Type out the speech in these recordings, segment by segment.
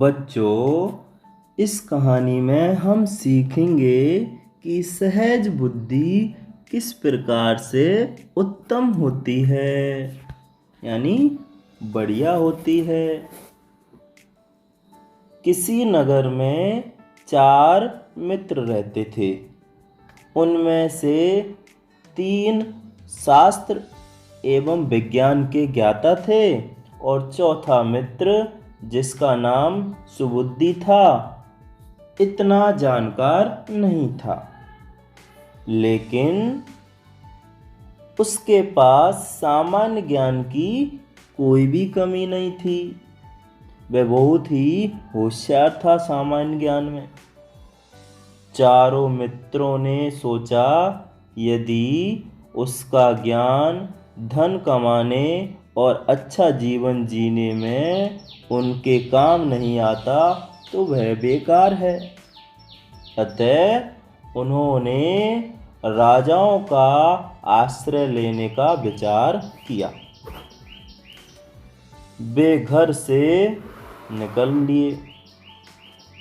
बच्चों, इस कहानी में हम सीखेंगे कि सहज बुद्धि किस प्रकार से उत्तम होती है, यानी बढ़िया होती है। किसी नगर में 4 मित्र रहते थे। उनमें से 3 शास्त्र एवं विज्ञान के ज्ञाता थे और चौथा मित्र, जिसका नाम सुबुद्धि था, इतना जानकार नहीं था, लेकिन उसके पास सामान्य ज्ञान की कोई भी कमी नहीं थी। वह बहुत ही होशियार था सामान्य ज्ञान में। चारों मित्रों ने सोचा, यदि उसका ज्ञान धन कमाने और अच्छा जीवन जीने में उनके काम नहीं आता तो वह बेकार है। अतः उन्होंने राजाओं का आश्रय लेने का विचार किया। वे घर से निकल लिए।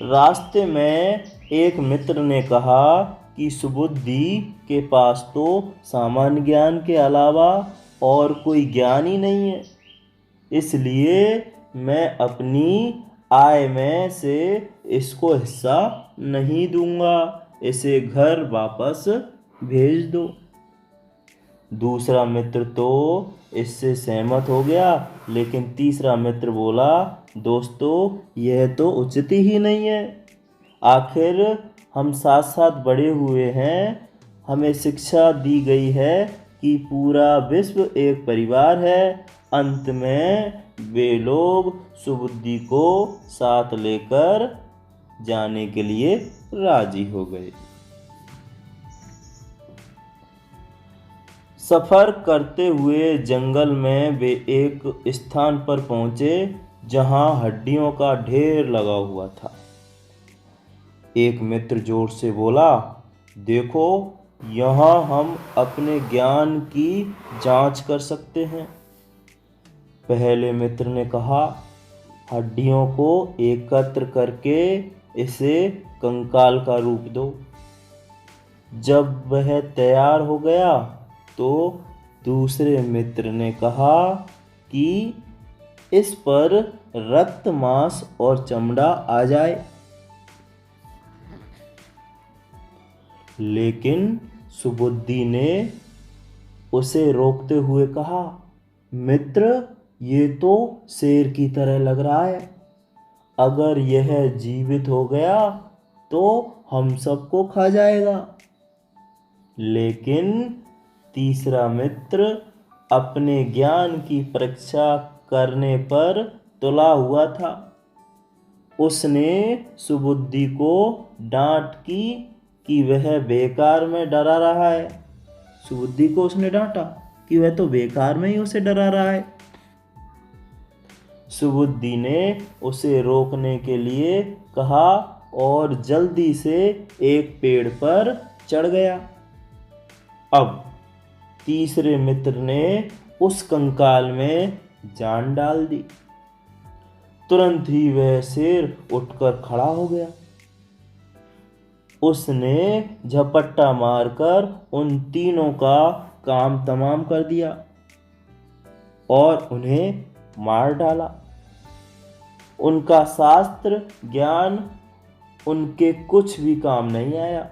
रास्ते में एक मित्र ने कहा कि सुबुद्धि के पास तो सामान्य ज्ञान के अलावा और कोई ज्ञान ही नहीं है, इसलिए मैं अपनी आय में से इसको हिस्सा नहीं दूंगा, इसे घर वापस भेज दो। दूसरा मित्र तो इससे सहमत हो गया, लेकिन तीसरा मित्र बोला, दोस्तों यह तो उचित ही नहीं है। आखिर हम साथ साथ बड़े हुए हैं, हमें शिक्षा दी गई है कि पूरा विश्व एक परिवार है। अंत में वे लोग सुबुद्धि को साथ लेकर जाने के लिए राजी हो गए। सफर करते हुए जंगल में वे एक स्थान पर पहुंचे जहां हड्डियों का ढेर लगा हुआ था। एक मित्र जोर से बोला, देखो, यहाँ हम अपने ज्ञान की जांच कर सकते हैं। पहले मित्र ने कहा, हड्डियों को एकत्र करके इसे कंकाल का रूप दो। जब वह तैयार हो गया तो दूसरे मित्र ने कहा कि इस पर रक्त, मांस और चमड़ा आ जाए। लेकिन सुबुद्धि ने उसे रोकते हुए कहा, मित्र, ये तो शेर की तरह लग रहा है। अगर यह जीवित हो गया तो हम सबको खा जाएगा। लेकिन तीसरा मित्र अपने ज्ञान की परीक्षा करने पर तुला हुआ था। उसने सुबुद्धि को डांट की कि वह बेकार में डरा रहा है। सुबुद्धि को उसने डांटा कि वह तो बेकार में ही उसे डरा रहा है। सुबुद्धि ने उसे रोकने के लिए कहा और जल्दी से एक पेड़ पर चढ़ गया। अब तीसरे मित्र ने उस कंकाल में जान डाल दी। तुरंत ही वह शेर उठकर खड़ा हो गया। उसने झपट्टा मारकर उन तीनों का काम तमाम कर दिया और उन्हें मार डाला। उनका शास्त्र ज्ञान उनके कुछ भी काम नहीं आया,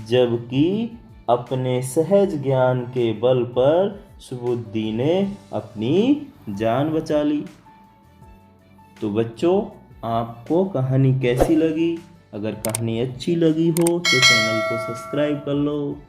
जबकि अपने सहज ज्ञान के बल पर सुबुद्धि ने अपनी जान बचा ली। तो बच्चों, आपको कहानी कैसी लगी? अगर कहानी अच्छी लगी हो तो चैनल को सब्सक्राइब कर लो।